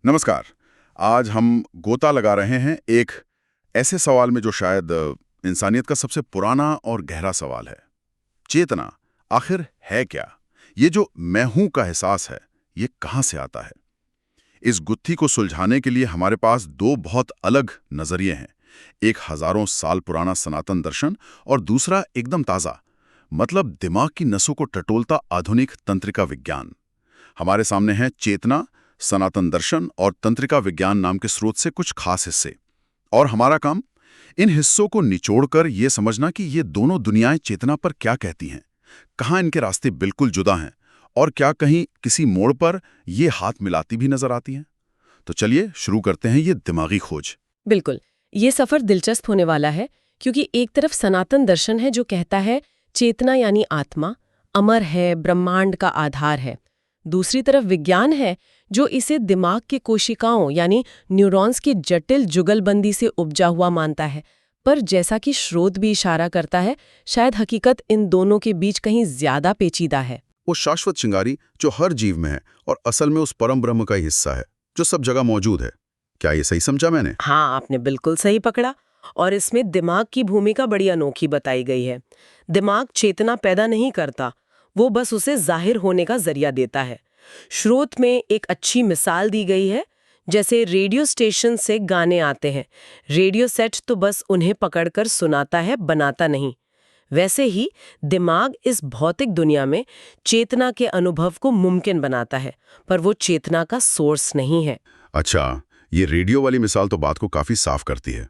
नमस्कार। आज हम गोता लगा रहे हैं एक ऐसे सवाल में जो शायद इंसानियत का सबसे पुराना और गहरा सवाल है। चेतना आखिर है क्या? ये जो मैं हूं का एहसास है, ये कहां से आता है? इस गुत्थी को सुलझाने के लिए हमारे पास दो बहुत अलग नजरिए हैं। एक हजारों साल पुराना सनातन दर्शन और दूसरा एकदम ताजा, मतलब दिमाग की नसों को टटोलता आधुनिक तंत्रिका विज्ञान। हमारे सामने है चेतना, सनातन दर्शन और तंत्रिका विज्ञान नाम के स्रोत से कुछ खास हिस्से। और हमारा काम इन हिस्सों को निचोड़कर यह समझना कि ये दोनों दुनियाएं चेतना पर क्या कहती हैं, कहाँ इनके रास्ते बिल्कुल जुदा हैं और क्या कहीं किसी मोड़ पर ये हाथ मिलाती भी नजर आती हैं। तो चलिए शुरू करते हैं ये दिमागी खोज। बिल्कुल, ये सफर दिलचस्प होने वाला है क्योंकि एक तरफ सनातन दर्शन है जो कहता है चेतना यानी आत्मा अमर है, ब्रह्मांड का आधार है। दूसरी तरफ विज्ञान है जो इसे दिमाग के कोशिकाओं यानी न्यूरॉन्स की जटिल जुगलबंदी से उपजा हुआ मानता है। पर जैसा कि स्रोत भी इशारा करता है, शायद हकीकत इन दोनों के बीच कहीं ज्यादा पेचीदा है। वो शाश्वत चिंगारी जो हर जीव में है और असल में उस परम ब्रह्म का ही हिस्सा है जो सब जगह मौजूद है। क्या ये सही समझा मैंने? हाँ, आपने बिल्कुल सही पकड़ा। और इसमें दिमाग की भूमिका बड़ी अनोखी बताई गई है। दिमाग चेतना पैदा नहीं करता, वो बस उसे जाहिर होने का जरिया देता है। स्रोत में एक अच्छी मिसाल दी गई है, जैसे रेडियो स्टेशन से गाने आते हैं, रेडियो सेट तो बस उन्हें पकड़कर सुनाता है, बनाता नहीं। वैसे ही दिमाग इस भौतिक दुनिया में चेतना के अनुभव को मुमकिन बनाता है, पर वो चेतना का सोर्स नहीं है। अच्छा, ये रेडियो वाली मिसाल तो बात को काफी साफ करती है।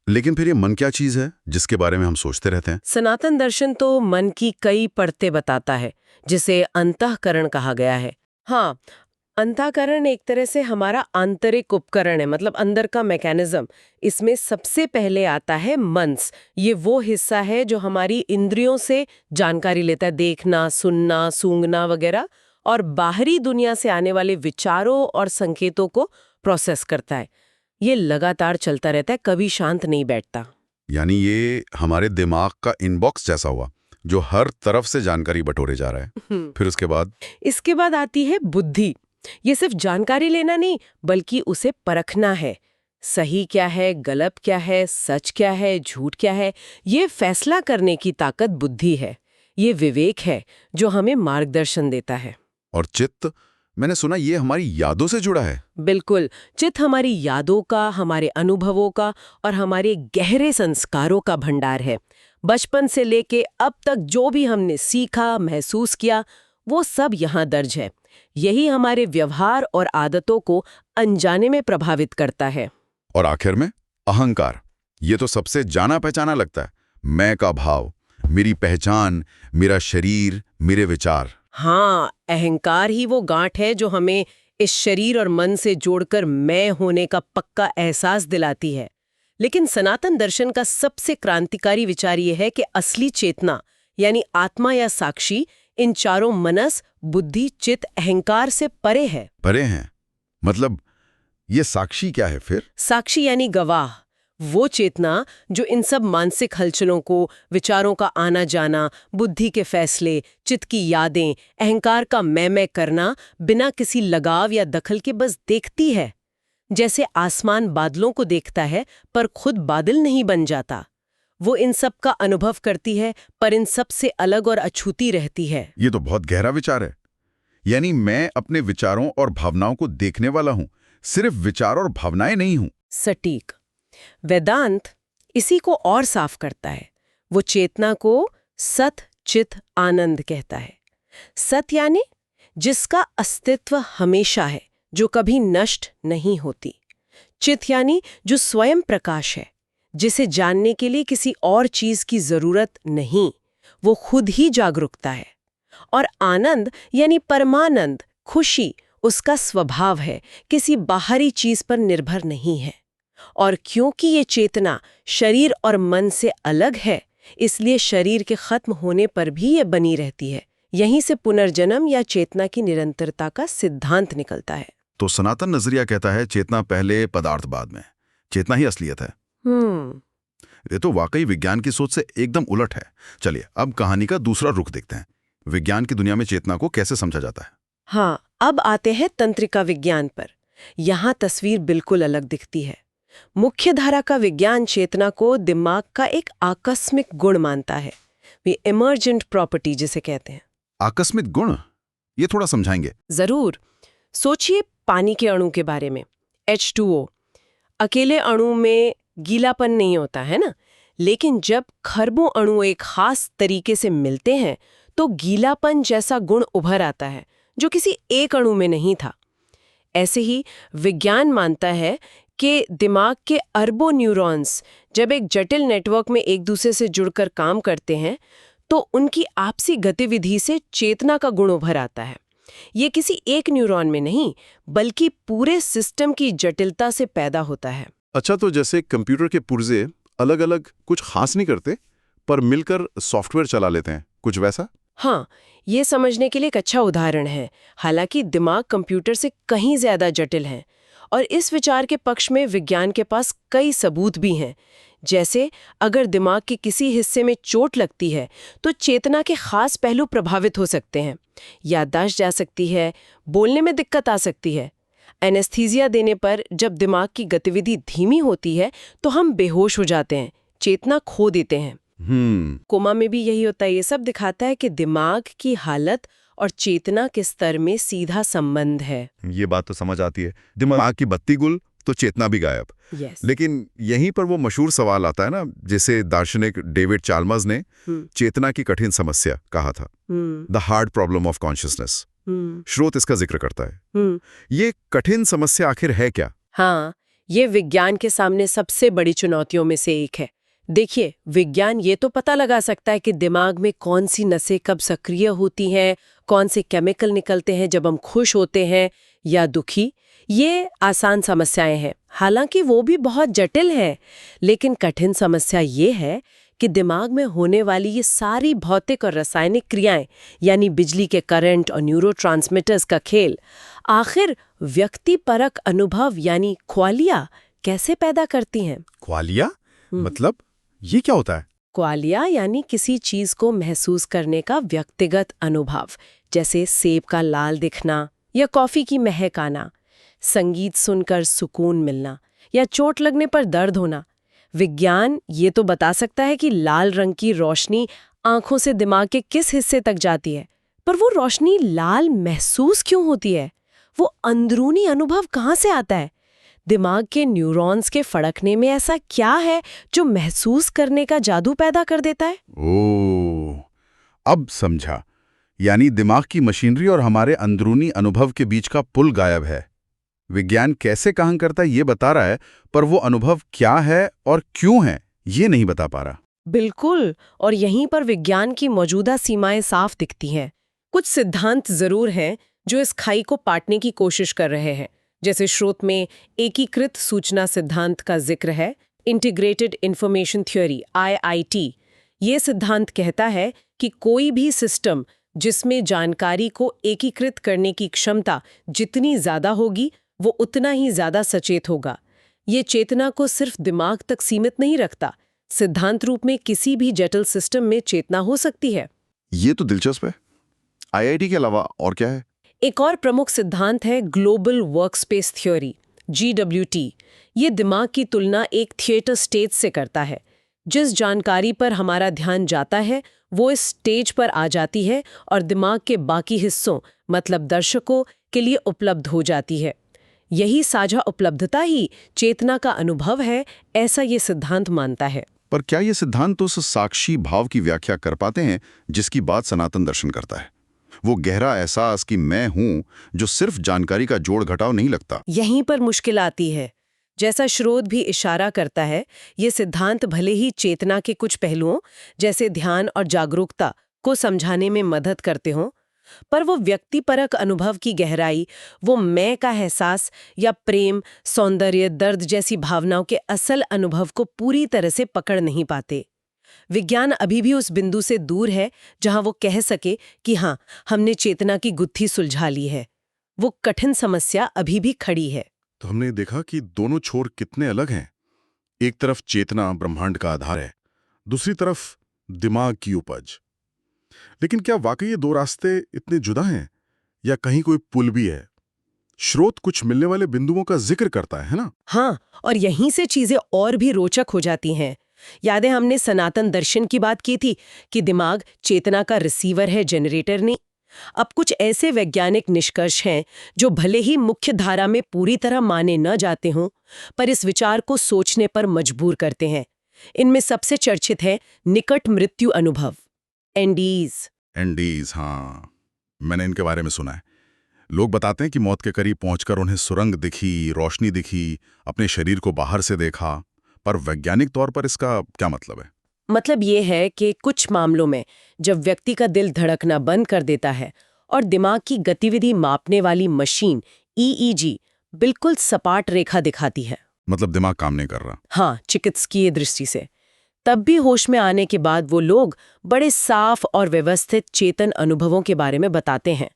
लेकिन फिर ये मन क्या चीज है जिसके बारे में हम सोचते रहते हैं? सनातन दर्शन तो मन की कई परतें बताता है, जिसे अंतःकरण कहा गया है। हाँ, अंतःकरण एक तरह से हमारा आंतरिक उपकरण है, मतलब अंदर का मैकेनिज्म। इसमें सबसे पहले आता है मंस। ये वो हिस्सा है जो हमारी इंद्रियों से जानकारी लेता है, देखना, सुनना, सूंघना वगैरह, और बाहरी दुनिया से आने वाले विचारों और संकेतों को प्रोसेस करता है। ये लगातार चलता रहता है, कभी शांत नहीं बैठता। यानी ये हमारे दिमाग का इनबॉक्स जैसा हुआ जो हर तरफ से जानकारी बटोरे जा रहा है। फिर इसके बाद आती है बुद्धि। ये सिर्फ जानकारी लेना नहीं, बल्कि उसे परखना है। सही क्या है, गलत क्या है, सच क्या है, झूठ क्या है, ये फैसला करने की ताकत बुद्धि है। ये विवेक है जो हमें मार्गदर्शन देता है। और चित्त, मैंने सुना ये हमारी यादों से जुड़ा है। बिल्कुल, चित्त हमारी यादों का, हमारे अनुभवों का और हमारे गहरे संस्कारों का भंडार है। बचपन से लेके अब तक जो भी हमने सीखा, महसूस किया, वो सब यहाँ दर्ज है। यही हमारे व्यवहार और आदतों को अनजाने में प्रभावित करता है। और आखिर में अहंकार, ये तो सबसे जाना पहचाना लगता है। मैं का भाव, मेरी पहचान, मेरा शरीर, मेरे विचार। हाँ, अहंकार ही वो गांठ है जो हमें इस शरीर और मन से जोड़कर मैं होने का पक्का एहसास दिलाती है। लेकिन सनातन दर्शन का सबसे क्रांतिकारी विचार ये है कि असली चेतना यानी आत्मा या साक्षी इन चारों मनस, बुद्धि, चित्त, अहंकार से परे है। परे हैं? मतलब ये साक्षी क्या है फिर? साक्षी यानी गवाह, वो चेतना जो इन सब मानसिक हलचलों को, विचारों का आना जाना, बुद्धि के फैसले, चित्त की यादें, अहंकार का मैं करना बिना किसी लगाव या दखल के बस देखती है। जैसे आसमान बादलों को देखता है पर खुद बादल नहीं बन जाता। वो इन सब का अनुभव करती है पर इन सब से अलग और अछूती रहती है। ये तो बहुत गहरा विचार है। यानी मैं अपने विचारों और भावनाओं को देखने वाला हूं, सिर्फ विचार और भावनाएं नहीं हूं। सटीक। वेदांत इसी को और साफ करता है। वो चेतना को सत चित आनंद कहता है। सत यानी जिसका अस्तित्व हमेशा है, जो कभी नष्ट नहीं होती। चित यानी जो स्वयं प्रकाश है, जिसे जानने के लिए किसी और चीज की जरूरत नहीं, वो खुद ही जागरूकता है। और आनंद यानी परमानंद, खुशी, उसका स्वभाव है, किसी बाहरी चीज पर निर्भर नहीं है। और क्योंकि ये चेतना शरीर और मन से अलग है, इसलिए शरीर के खत्म होने पर भी ये बनी रहती है। यहीं से पुनर्जन्म या चेतना की निरंतरता का सिद्धांत निकलता है। तो सनातन नजरिया कहता है चेतना पहले, पदार्थ बाद में। चेतना ही असलियत है। ये तो वाकई विज्ञान की सोच से एकदम उलट है। चलिए अब कहानी का दूसरा रुख देखते हैं। विज्ञान की दुनिया में चेतना को कैसे समझा जाता है? हाँ, अब आते हैं तंत्रिका विज्ञान पर। यहाँ तस्वीर बिल्कुल अलग दिखती है। मुख्य धारा का विज्ञान चेतना को दिमाग का एक आकस्मिक गुण मानता है, वे इमर्जेंट प्रॉपर्टी जिसे कहते हैं। आकस्मिक गुण, ये थोड़ा समझाएंगे? जरूर। सोचिए पानी के अणु के बारे में। H2O, अकेले अणु में गीलापन नहीं होता है ना, लेकिन जब खरबों अणु एक खास तरीके से मिलते हैं तो गीलापन जैसा गुण उभर आता है जो किसी एक अणु में नहीं था। ऐसे ही विज्ञान मानता है कि दिमाग के अरबों न्यूरॉन्स जब एक जटिल नेटवर्क में एक दूसरे से जुड़कर काम करते हैं तो उनकी आपसी गतिविधि से चेतना का गुण उभर आता है। ये किसी एक न्यूरॉन में नहीं, बल्कि पूरे सिस्टम की जटिलता से पैदा होता है। अच्छा, तो जैसे कंप्यूटर के पुर्जे अलग अलग कुछ खास नहीं करते पर मिलकर सॉफ्टवेयर चला लेते हैं, कुछ वैसा? हाँ, ये समझने के लिए एक अच्छा उदाहरण है। हालांकि दिमाग कंप्यूटर से कहीं ज्यादा जटिल है और इस विचार के पक्ष में विज्ञान के पास कई सबूत भी हैं। जैसे अगर दिमाग के किसी हिस्से में चोट लगती है तो चेतना के खास पहलू प्रभावित हो सकते हैं। याददाश्त जा सकती है, बोलने में दिक्कत आ सकती है। एनेस्थीसिया देने पर जब दिमाग की गतिविधि धीमी होती है तो हम बेहोश हो जाते हैं, चेतना खो देते हैं। कोमा में भी यही होता है। ये सब दिखाता है कि दिमाग की हालत और चेतना के स्तर में सीधा संबंध है। ये बात तो समझ आती है। दिमाग की बत्ती गुल तो चेतना भी गायब। लेकिन यहीं पर वो मशहूर सवाल आता है ना, जिसे दार्शनिक डेविड चाल्मर्स ने चेतना की कठिन समस्या कहा था, the hard problem of consciousness. स्रोत इसका जिक्र करता है। ये कठिन समस्या आखिर है क्या? हाँ, ये विज्ञान के सामने सबसे बड़ी चुनौतियों में से एक है। देखिए, विज्ञान ये तो पता लगा सकता है कि दिमाग में कौन सी नसें कब सक्रिय होती हैं, कौन से केमिकल निकलते हैं जब हम खुश होते हैं या दुखी। ये आसान समस्याएं हैं, हालांकि वो भी बहुत जटिल है। लेकिन कठिन समस्या ये है कि दिमाग में होने वाली ये सारी भौतिक और रासायनिक क्रियाएं, यानी बिजली के करंट और न्यूरोट्रांसमीटर्स का खेल, आखिर व्यक्तिपरक अनुभव यानी ख्वालिया कैसे पैदा करती हैं। ख्वालिया मतलब ये क्या होता है? क्वालिया यानी किसी चीज को महसूस करने का व्यक्तिगत अनुभव, जैसे सेब का लाल दिखना या कॉफी की महक आना, संगीत सुनकर सुकून मिलना या चोट लगने पर दर्द होना। विज्ञान ये तो बता सकता है कि लाल रंग की रोशनी आंखों से दिमाग के किस हिस्से तक जाती है, पर वो रोशनी लाल महसूस क्यों होती है? वो अंदरूनी अनुभव कहाँ से आता है? दिमाग के न्यूरॉन्स के फड़कने में ऐसा क्या है जो महसूस करने का जादू पैदा कर देता है? ओह, अब समझा। यानी दिमाग की मशीनरी और हमारे अंदरूनी अनुभव के बीच का पुल गायब है। विज्ञान कैसे काम करता है ये बता रहा है, पर वो अनुभव क्या है और क्यों है ये नहीं बता पा रहा। बिल्कुल, और यहीं पर विज्ञान की मौजूदा सीमाएं साफ दिखती हैं। कुछ सिद्धांत जरूर हैं जो इस खाई को पाटने की कोशिश कर रहे हैं। जैसे स्रोत में एकीकृत सूचना सिद्धांत का जिक्र है, इंटीग्रेटेड इंफॉर्मेशन थ्योरी IIT। ये सिद्धांत कहता है कि कोई भी सिस्टम जिसमें जानकारी को एकीकृत करने की क्षमता जितनी ज्यादा होगी वो उतना ही ज्यादा सचेत होगा। ये चेतना को सिर्फ दिमाग तक सीमित नहीं रखता, सिद्धांत रूप में किसी भी जटिल सिस्टम में चेतना हो सकती है। ये तो दिलचस्प है। IIT के अलावा और क्या है? एक और प्रमुख सिद्धांत है ग्लोबल वर्कस्पेस थ्योरी, GWT। ये दिमाग की तुलना एक थिएटर स्टेज से करता है। जिस जानकारी पर हमारा ध्यान जाता है वो इस स्टेज पर आ जाती है और दिमाग के बाकी हिस्सों, मतलब दर्शकों के लिए उपलब्ध हो जाती है। यही साझा उपलब्धता ही चेतना का अनुभव है, ऐसा ये सिद्धांत मानता है। पर क्या ये सिद्धांत उस साक्षी भाव की व्याख्या कर पाते हैं जिसकी बात सनातन दर्शन करता है? वो गहरा एहसास कि मैं हूं, जो सिर्फ जानकारी का जोड़ घटाव नहीं लगता। यहीं पर मुश्किल आती है। जैसा स्रोत भी इशारा करता है, ये सिद्धांत भले ही चेतना के कुछ पहलुओं जैसे ध्यान और जागरूकता को समझाने में मदद करते हों, पर वो व्यक्तिपरक अनुभव की गहराई, वो मैं का एहसास या प्रेम, सौंदर्य, दर्द जैसी भावनाओं के असल अनुभव को पूरी तरह से पकड़ नहीं पाते। विज्ञान अभी भी उस बिंदु से दूर है जहां वो कह सके कि हाँ, हमने चेतना की गुत्थी सुलझा ली है। वो कठिन समस्या अभी भी खड़ी है। तो हमने देखा कि दोनों छोर कितने अलग हैं। एक तरफ चेतना ब्रह्मांड का आधार है, दूसरी तरफ दिमाग की उपज। लेकिन क्या वाकई ये दो रास्ते इतने जुदा हैं या कहीं कोई पुल भी है? स्रोत कुछ मिलने वाले बिंदुओं का जिक्र करता है ना? हाँ, और यहीं से चीजें और भी रोचक हो जाती हैं। यादें हमने सनातन दर्शन की बात की थी कि दिमाग चेतना का रिसीवर है, जनरेटर नहीं। अब कुछ ऐसे वैज्ञानिक निष्कर्ष हैं जो भले ही मुख्य धारा में पूरी तरह माने न जाते हों, पर इस विचार को सोचने पर मजबूर करते हैं। इनमें सबसे चर्चित है निकट मृत्यु अनुभव, एनडीज। एनडीज, हाँ, मैंने इनके बारे में सुना है। लोग बताते हैं कि मौत के करीब पहुंचकर उन्हें सुरंग दिखी, रोशनी दिखी, अपने शरीर को बाहर से देखा। पर वैज्ञानिक तौर पर इसका क्या मतलब है? मतलब ये है कि कुछ मामलों में जब व्यक्ति का दिल धड़कना बंद कर देता है और दिमाग की गतिविधि मापने वाली मशीन ईईजी बिल्कुल सपाट रेखा दिखाती है, मतलब दिमाग काम नहीं कर रहा। हाँ, चिकित्सकीय दृष्टि से, तब भी होश में आने के बाद वो लोग बड़े साफ और व्यवस्थित चेतन अनुभवों के बारे में बताते हैं।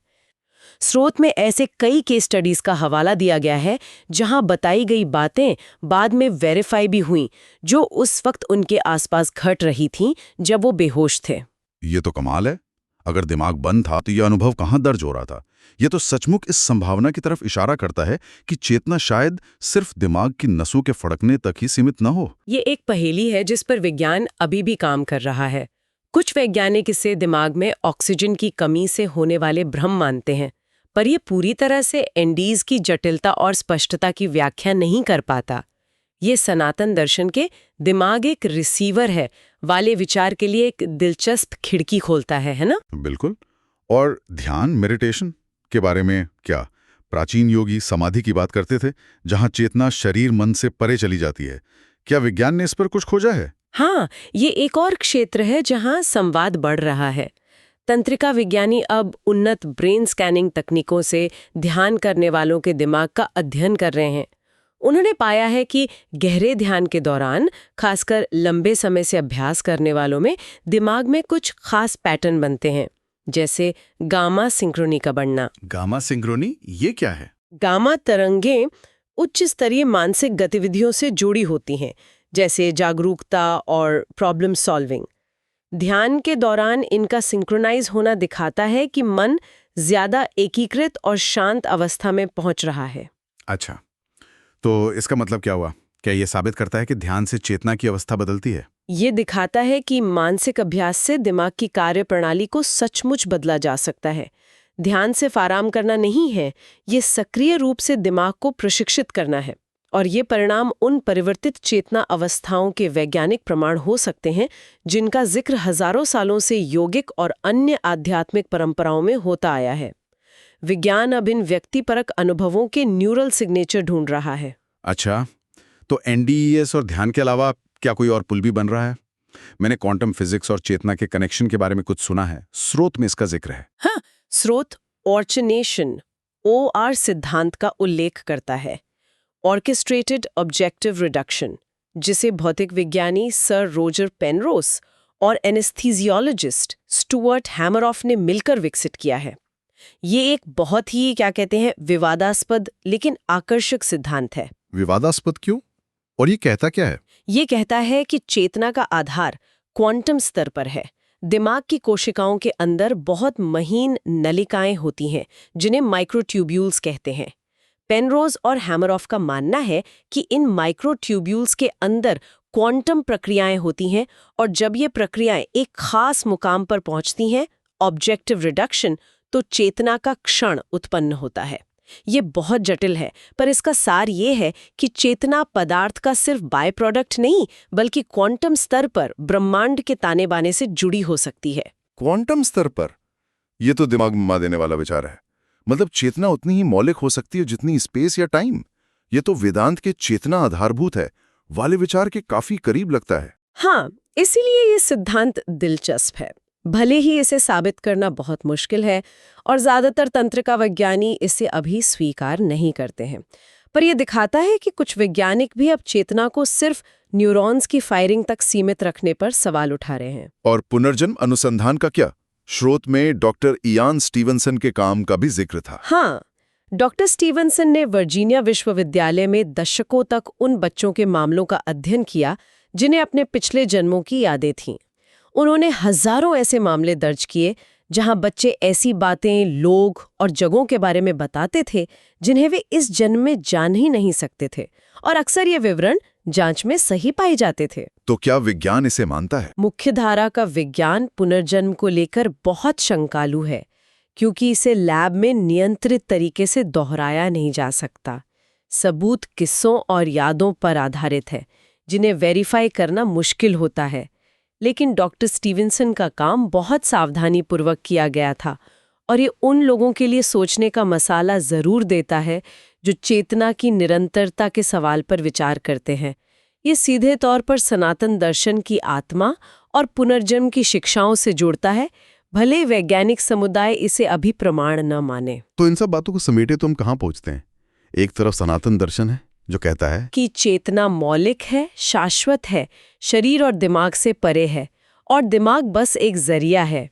स्रोत में ऐसे कई केस स्टडीज का हवाला दिया गया है जहां बताई गई बातें बाद में वेरीफाई भी हुई, जो उस वक्त उनके आसपास घट रही थीं जब वो बेहोश थे। ये तो कमाल है। अगर दिमाग बंद था तो यह अनुभव कहाँ दर्ज हो रहा था? ये तो सचमुच इस संभावना की तरफ इशारा करता है कि चेतना शायद सिर्फ दिमाग की नसों के फड़कने तक ही सीमित न हो। ये एक पहेली है जिस पर विज्ञान अभी भी काम कर रहा है। कुछ वैज्ञानिक इसे दिमाग में ऑक्सीजन की कमी से होने वाले भ्रम मानते हैं, पर यह पूरी तरह से एनडीज की जटिलता और स्पष्टता की व्याख्या नहीं कर पाता। ये सनातन दर्शन के दिमाग एक रिसीवर है वाले विचार के लिए एक दिलचस्प खिड़की खोलता है ना? बिल्कुल। और ध्यान, मेडिटेशन के बारे में क्या? प्राचीन योगी समाधि की बात करते थे, जहां चेतना शरीर मन से परे चली जाती है। क्या विज्ञान ने इस पर कुछ खोजा है? हाँ, ये एक और क्षेत्र है जहां संवाद बढ़ रहा है। तंत्रिका विज्ञानी अब उन्नत ब्रेन स्कैनिंग तकनीकों से ध्यान करने वालों के दिमाग का अध्ययन कर रहे हैं। उन्होंने पाया है कि गहरे ध्यान के दौरान, खासकर लंबे समय से अभ्यास करने वालों में, दिमाग में कुछ खास पैटर्न बनते हैं, जैसे गामा सिंक्रोनी का बढ़ना। गामा सिंक्रोनी, ये क्या है? गामा तरंगें उच्च स्तरीय मानसिक गतिविधियों से जुड़ी होती हैं, जैसे जागरूकता और प्रॉब्लम सॉल्विंग। ध्यान के दौरान इनका सिंक्रोनाइज होना दिखाता है कि मन ज्यादा एकीकृत और शांत अवस्था में पहुंच रहा है। अच्छा, तो इसका मतलब क्या हुआ? क्या यह साबित करता है कि ध्यान से चेतना की अवस्था बदलती है? ये दिखाता है कि मानसिक अभ्यास से दिमाग की कार्यप्रणाली को सचमुच बदला जा सकता है। ध्यान सिर्फ आराम करना नहीं है, ये सक्रिय रूप से दिमाग को प्रशिक्षित करना है। और ये परिणाम उन परिवर्तित चेतना अवस्थाओं के वैज्ञानिक प्रमाण हो सकते हैं जिनका जिक्र हजारों सालों से यौगिक और अन्य आध्यात्मिक परंपराओं में होता आया है। विज्ञान अब इन व्यक्तिपरक अनुभवों के न्यूरल सिग्नेचर ढूंढ रहा है। अच्छा, तो एनडीईएस और ध्यान के अलावा क्या कोई और पुल भी बन रहा है? मैंने क्वांटम फिजिक्स और चेतना के कनेक्शन के बारे में कुछ सुना है। स्रोत में इसका जिक्र है। हाँ, स्रोत ऑर्चनेशन OR सिद्धांत का उल्लेख करता है, ऑर्केस्ट्रेटेड ऑब्जेक्टिव रिडक्शन, जिसे भौतिक विज्ञानी सर रोजर पेनरोस और एनेस्थीजियोलॉजिस्ट स्टुअर्ट हैमरऑफ ने मिलकर विकसित किया है। ये एक बहुत ही विवादास्पद लेकिन आकर्षक सिद्धांत है। विवादास्पद क्यों? और ये कहता क्या है? ये कहता है कि चेतना का आधार क्वांटम स्तर पर है। दिमाग की कोशिकाओं के अंदर बहुत महीन नलिकाएं होती हैं जिन्हें माइक्रोट्यूब्यूल्स कहते हैं। पेनरोज और हैमरऑफ का मानना है कि इन माइक्रोट्यूब्यूल्स के अंदर क्वांटम प्रक्रियाएं होती हैं और जब ये प्रक्रियाएं एक खास मुकाम पर पहुंचती हैं, ऑब्जेक्टिव रिडक्शन, तो चेतना का क्षण उत्पन्न होता है। ये बहुत जटिल है, पर इसका सार ये है कि चेतना पदार्थ का सिर्फ बाय प्रोडक्ट नहीं, बल्कि क्वांटम स्तर पर ब्रह्मांड के ताने बाने से जुड़ी हो सकती है। क्वांटम स्तर पर? ये तो दिमाग में मार देने वाला विचार है। मतलब चेतना उतनी ही मौलिक हो सकती है जितनी स्पेस या टाइम। ये तो वेदांत के चेतना आधारभूत है वाले विचार के काफी करीब लगता है। हाँ, इसीलिए ये सिद्धांत दिलचस्प है। भले ही इसे साबित करना बहुत मुश्किल है और ज्यादातर तंत्रिका वैज्ञानी इसे अभी स्वीकार नहीं करते हैं, पर यह दिखाता है कि कुछ वैज्ञानिक भी अब चेतना को सिर्फ न्यूरॉन्स की फायरिंग तक सीमित रखने पर सवाल उठा रहे हैं। और पुनर्जन्म अनुसंधान का क्या? स्रोत में डॉक्टर इयान स्टीवनसन के काम का भी जिक्र था। हाँ, डॉक्टर स्टीवनसन ने वर्जीनिया विश्वविद्यालय में दशकों तक उन बच्चों के मामलों का अध्ययन किया जिन्हें अपने पिछले जन्मों की यादें थीं। उन्होंने हजारों ऐसे मामले दर्ज किए जहां बच्चे ऐसी बातें, लोग और जगहों के बारे में बताते थे जिन्हें वे इस जन्म में जान ही नहीं सकते थे, और अक्सर ये विवरण जांच में सही पाए जाते थे। तो क्या विज्ञान इसे मानता है? मुख्य धारा का विज्ञान पुनर्जन्म को लेकर बहुत शंकालु है, क्योंकि इसे लैब में नियंत्रित तरीके से दोहराया नहीं जा सकता। सबूत किस्सों और यादों पर आधारित है, जिन्हें वेरीफाई करना मुश्किल होता है। लेकिन डॉक्टर स्टीवेंसन का काम बहुत सावधानीपूर्वक किया गया था, और ये उन लोगों के लिए सोचने का मसाला जरूर देता है जो चेतना की निरंतरता के सवाल पर विचार करते हैं। ये सीधे तौर पर सनातन दर्शन की आत्मा और पुनर्जन्म की शिक्षाओं से जुड़ता है, भले वैज्ञानिक समुदाय इसे अभी प्रमाण न माने। तो इन सब बातों को समेटे तो हम कहाँ पहुँचते हैं? एक तरफ सनातन दर्शन है जो कहता है कि चेतना मौलिक है, शाश्वत है, शरीर और दिमाग से परे है, और दिमाग बस एक जरिया है।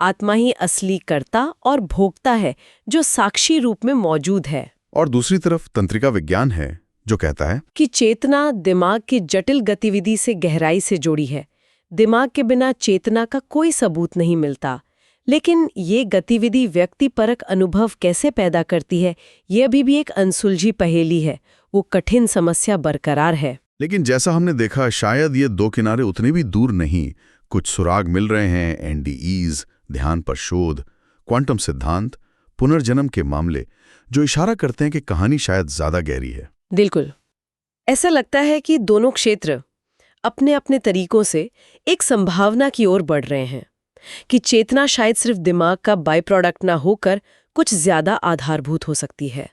आत्मा ही असली कर्ता और भोक्ता है, जो साक्षी रूप में मौजूद है। और दूसरी तरफ तंत्रिका विज्ञान है जो कहता है कि चेतना दिमाग की जटिल गतिविधि से गहराई से जुड़ी है। दिमाग के बिना चेतना का कोई सबूत नहीं मिलता। लेकिन ये गतिविधि व्यक्तिपरक अनुभव कैसे पैदा करती है, ये अभी भी एक अनसुलझी पहेली है। वो कठिन समस्या बरकरार है। लेकिन जैसा हमने देखा, शायद ये दो किनारे उतने भी दूर नहीं। कुछ सुराग मिल रहे हैं। एनडीईज, ध्यान पर शोध, क्वांटम सिद्धांत, पुनर्जन्म के मामले, जो इशारा करते हैं कि कहानी शायद ज्यादा गहरी है। बिल्कुल, ऐसा लगता है कि दोनों क्षेत्र अपने अपने तरीकों से एक संभावना की ओर बढ़ रहे हैं, कि चेतना शायद सिर्फ दिमाग का बाय प्रोडक्ट ना होकर कुछ ज्यादा आधारभूत हो सकती है।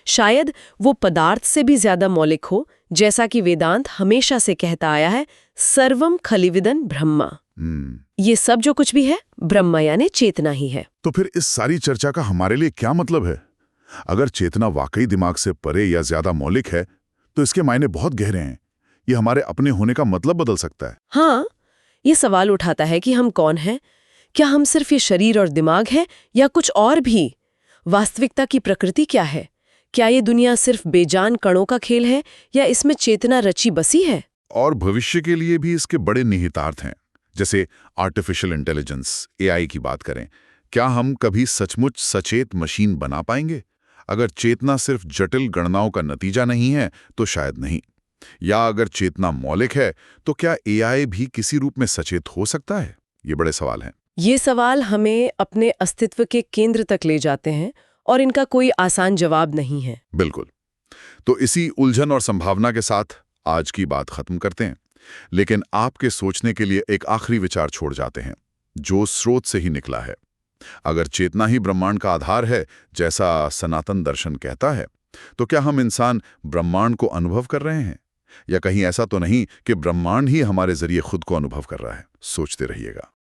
शायद वो पदार्थ से भी ज्यादा मौलिक हो, जैसा कि वेदांत हमेशा से कहता आया है, सर्वम खलिविदन ब्रह्मा। ये सब जो कुछ भी है, ब्रह्मा यानी चेतना ही है। तो फिर इस सारी चर्चा का हमारे लिए क्या मतलब है? अगर चेतना वाकई दिमाग से परे या ज्यादा मौलिक है, तो इसके मायने बहुत गहरे हैं। ये हमारे अपने होने का मतलब बदल सकता है। हाँ, ये सवाल उठाता है कि हम कौन हैं? क्या हम सिर्फ ये शरीर और दिमाग हैं, या कुछ और भी? वास्तविकता की प्रकृति क्या है? क्या ये दुनिया सिर्फ बेजान कणों का खेल है, या इसमें चेतना रची बसी है? और भविष्य के लिए भी इसके बड़े निहितार्थ हैं, जैसे आर्टिफिशियल इंटेलिजेंस, एआई की बात करें। क्या हम कभी सचमुच सचेत मशीन बना पाएंगे? अगर चेतना सिर्फ जटिल गणनाओं का नतीजा नहीं है, तो शायद नहीं। या अगर चेतना मौलिक है, तो क्या एआई भी किसी रूप में सचेत हो सकता है? ये बड़े सवाल हैं। ये सवाल हमें अपने अस्तित्व के केंद्र तक ले जाते हैं, और इनका कोई आसान जवाब नहीं है। बिल्कुल। तो इसी उलझन और संभावना के साथ आज की बात खत्म करते हैं, लेकिन आपके सोचने के लिए एक आखिरी विचार छोड़ जाते हैं, जो स्रोत से ही निकला है। अगर चेतना ही ब्रह्मांड का आधार है, जैसा सनातन दर्शन कहता है, तो क्या हम इंसान ब्रह्मांड को अनुभव कर रहे हैं? या कहीं ऐसा तो नहीं कि ब्रह्मांड ही हमारे जरिए खुद को अनुभव कर रहा है? सोचते रहिएगा।